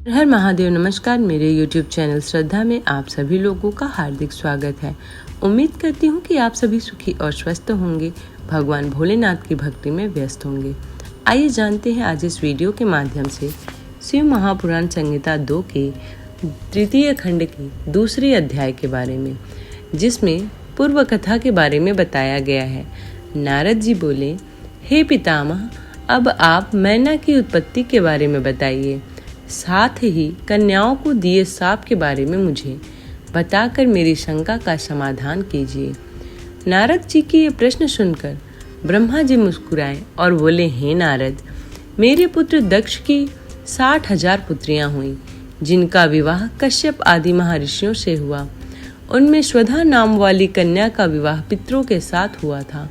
हर महादेव। नमस्कार। मेरे YouTube channel श्रद्धा में आप सभी लोगों का हार्दिक स्वागत है। उम्मीद करती हूँ कि आप सभी सुखी और स्वस्थ होंगे, भगवान भोलेनाथ की भक्ति में व्यस्त होंगे। आइए जानते हैं आज इस वीडियो के माध्यम से शिव महापुराण संहिता 2 के तृतीय खंड की दूसरे अध्याय के बारे में, जिसमें पूर्व कथा के बारे में बताया गया है। नारद जी बोले, हे पितामह, अब आप मैना की उत्पत्ति के बारे में बताइए। साथ ही कन्याओं को दिए शाप के बारे में मुझे बताकर मेरी शंका का समाधान कीजिए। नारद जी की ये प्रश्न सुनकर ब्रह्मा जी मुस्कुराए और बोले, हे नारद, मेरे पुत्र दक्ष की 60,000 पुत्रियां हुईं, जिनका विवाह कश्यप आदि महर्षियों से हुआ। उनमें स्वधा नाम वाली कन्या का विवाह पितरों के साथ हुआ था।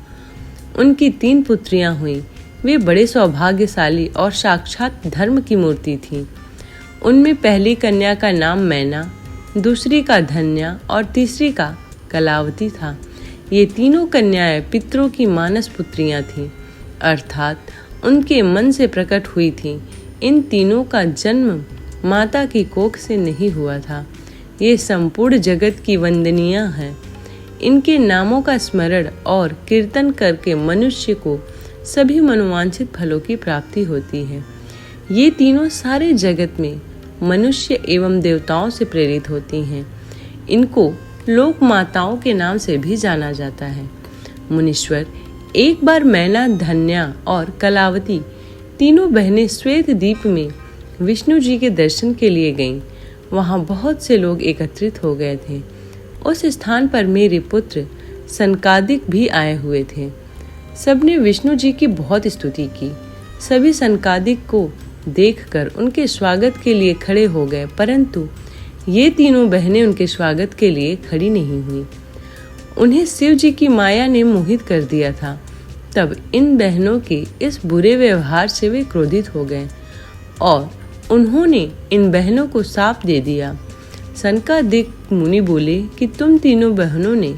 उनकी 3 पुत्रियां हुईं। वे बड़े सौभाग्यशाली और साक्षात धर्म की मूर्ति थीं। उनमें पहली कन्या का नाम मैना, दूसरी का धन्या और तीसरी का कलावती था। ये तीनों कन्याएं पितरों की मानस पुत्रियां थीं, अर्थात उनके मन से प्रकट हुई थीं। इन तीनों का जन्म माता की कोख से नहीं हुआ था। ये संपूर्ण जगत की वंदनीय हैं। इनके नामों का स्मरण और कीर्तन करके मनुष्य को सभी मनोवांछित फलों की प्राप्ति होती है। ये तीनों सारे जगत में मनुष्य एवं देवताओं से प्रेरित होती हैं। इनको लोक माताओं के नाम से भी जाना जाता है। मुनीश्वर, एक बार मैना, धन्या और कलावती तीनों बहनें श्वेत द्वीप में विष्णु जी के दर्शन के लिए गईं। वहां बहुत से लोग एकत्रित हो गए थे। उस स्थान पर मेरे पुत्र सनकादिक भी आए हुए थे। सबने विष्णु जी की बहुत स्तुति की। सभी सनकादिक को देखकर उनके स्वागत के लिए खड़े हो गए, परंतु ये तीनों बहनें उनके स्वागत के लिए खड़ी नहीं हुई। उन्हें शिव जी की माया ने मोहित कर दिया था। तब इन बहनों के इस बुरे व्यवहार से वे क्रोधित हो गए और उन्होंने इन बहनों को शाप दे दिया। सनकादिक मुनि बोले कि तुम तीनों बहनों ने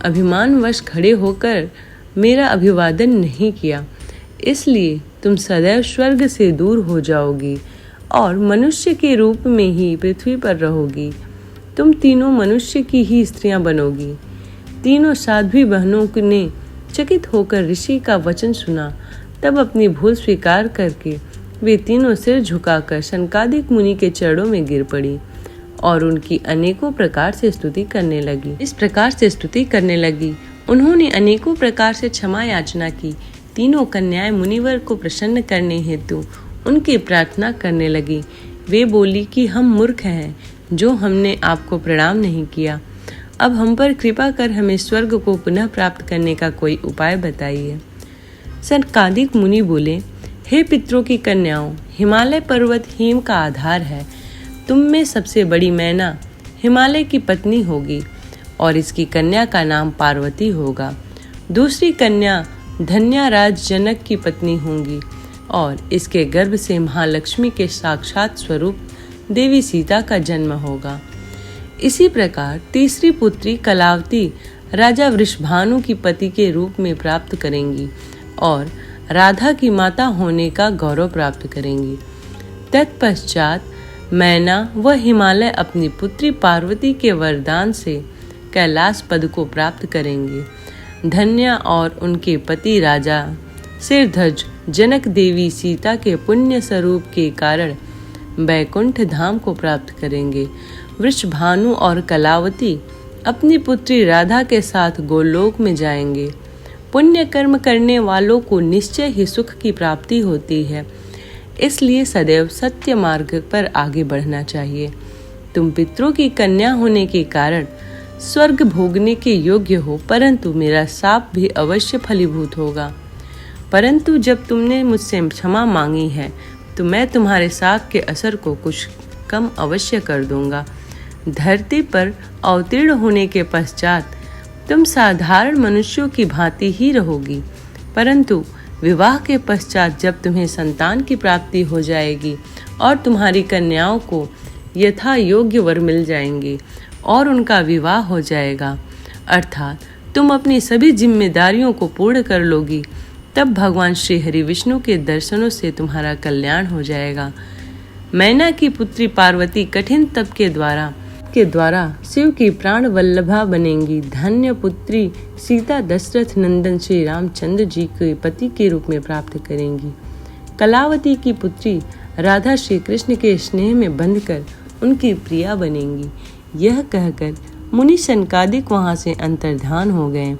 अभिमानवश खड़े होकर मेरा अभिवादन नहीं किया, इसलिए तुम सदैव स्वर्ग से दूर हो जाओगी और मनुष्य के रूप में ही पृथ्वी पर रहोगी। तुम तीनों मनुष्य की ही स्त्रियां बनोगी। तीनों साध्वी बहनों ने चकित होकर ऋषि का वचन सुना। तब अपनी भूल स्वीकार करके वे तीनों सिर झुकाकर सनकादिक मुनि के चरणों में गिर पड़ी और उनकी अनेकों प्रकार से स्तुति करने लगी। इस प्रकार से स्तुति करने लगी। उन्होंने अनेकों प्रकार से क्षमा याचना की। तीनों कन्याएं मुनिवर को प्रसन्न करने हेतु उनकी प्रार्थना करने लगी। वे बोली कि हम मूर्ख हैं जो हमने आपको प्रणाम नहीं किया। अब हम पर कृपा कर हमें स्वर्ग को पुनः प्राप्त करने का कोई उपाय बताइए। सनकादिक मुनि बोले, हे पितरों की कन्याओं, हिमालय पर्वत हिम का आधार है। तुम में सबसे बड़ी मैना हिमालय की पत्नी होगी और इसकी कन्या का नाम पार्वती होगा। दूसरी कन्या धन्या राज जनक की पत्नी होंगी और इसके गर्भ से महालक्ष्मी के साक्षात स्वरूप देवी सीता का जन्म होगा। इसी प्रकार तीसरी पुत्री कलावती राजा वृषभानु की पति के रूप में प्राप्त करेंगी और राधा की माता होने का गौरव प्राप्त करेंगी। तत्पश्चात मैना व हिमालय अपनी पुत्री पार्वती के वरदान से कैलाश पद को प्राप्त करेंगे। धन्या और उनके पति राजा सिरध्वज जनक देवी सीता के पुण्य स्वरूप के कारण बैकुंठ धाम को प्राप्त करेंगे। वृषभानु और कलावती अपनी पुत्री राधा के साथ गोलोक में जाएंगे। पुण्य कर्म करने वालों को निश्चय ही सुख की प्राप्ति होती है, इसलिए सदैव सत्य मार्ग पर आगे बढ़ना चाहिए। तुम पितरों की कन्या होने के कारण स्वर्ग भोगने के योग्य हो, परंतु मेरा शाप भी अवश्य फलीभूत होगा। परंतु जब तुमने मुझसे क्षमा मांगी है तो मैं तुम्हारे शाप के असर को कुछ कम अवश्य कर दूंगा। धरती पर अवतीर्ण होने के पश्चात तुम साधारण मनुष्यों की भांति ही रहोगी, परंतु विवाह के पश्चात जब तुम्हें संतान की प्राप्ति हो जाएगी और तुम्हारी कन्याओं को यथा योग्य वर मिल जाएंगे और उनका विवाह हो जाएगा, अर्थात तुम अपनी सभी जिम्मेदारियों को पूर्ण कर लोगी, तब भगवान श्री हरि विष्णु के दर्शनों से तुम्हारा कल्याण हो जाएगा। मैना की पुत्री पार्वती कठिन तप के द्वारा शिव की प्राण वल्लभा बनेंगी। धन्य पुत्री सीता दशरथ नंदन श्री रामचंद्र जी के पति के रूप में प्राप्त करेंगी। कलावती की पुत्री राधा श्री कृष्ण के स्नेह में बंधकर उनकी प्रिया बनेंगी। यह कहकर मुनि शनकादिक वहां से अंतर्धान हो गए।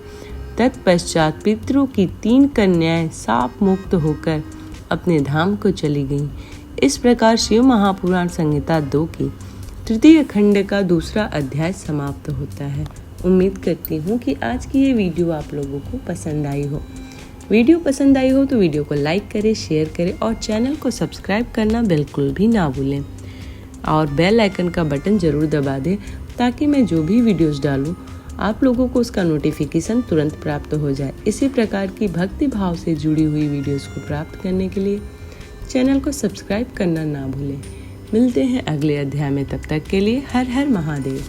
तत्पश्चात पितरों की 3 कन्याएं साप मुक्त होकर अपने धाम को चली गईं। इस प्रकार शिव महापुराण संहिता 2 की तृतीय खंड का दूसरा अध्याय समाप्त होता है। उम्मीद करती हूँ कि आज की ये वीडियो आप लोगों को पसंद आई हो। वीडियो पसंद आई हो तो वीडियो को लाइक करें, शेयर करें और चैनल को सब्सक्राइब करना बिल्कुल भी ना भूलें और बेल आइकन का बटन ज़रूर दबा दें ताकि मैं जो भी वीडियोस डालूं आप लोगों को उसका नोटिफिकेशन तुरंत प्राप्त हो जाए। इसी प्रकार की भक्ति भाव से जुड़ी हुई वीडियोस को प्राप्त करने के लिए चैनल को सब्सक्राइब करना ना भूलें। मिलते हैं अगले अध्याय में, तब तक के लिए हर हर महादेव।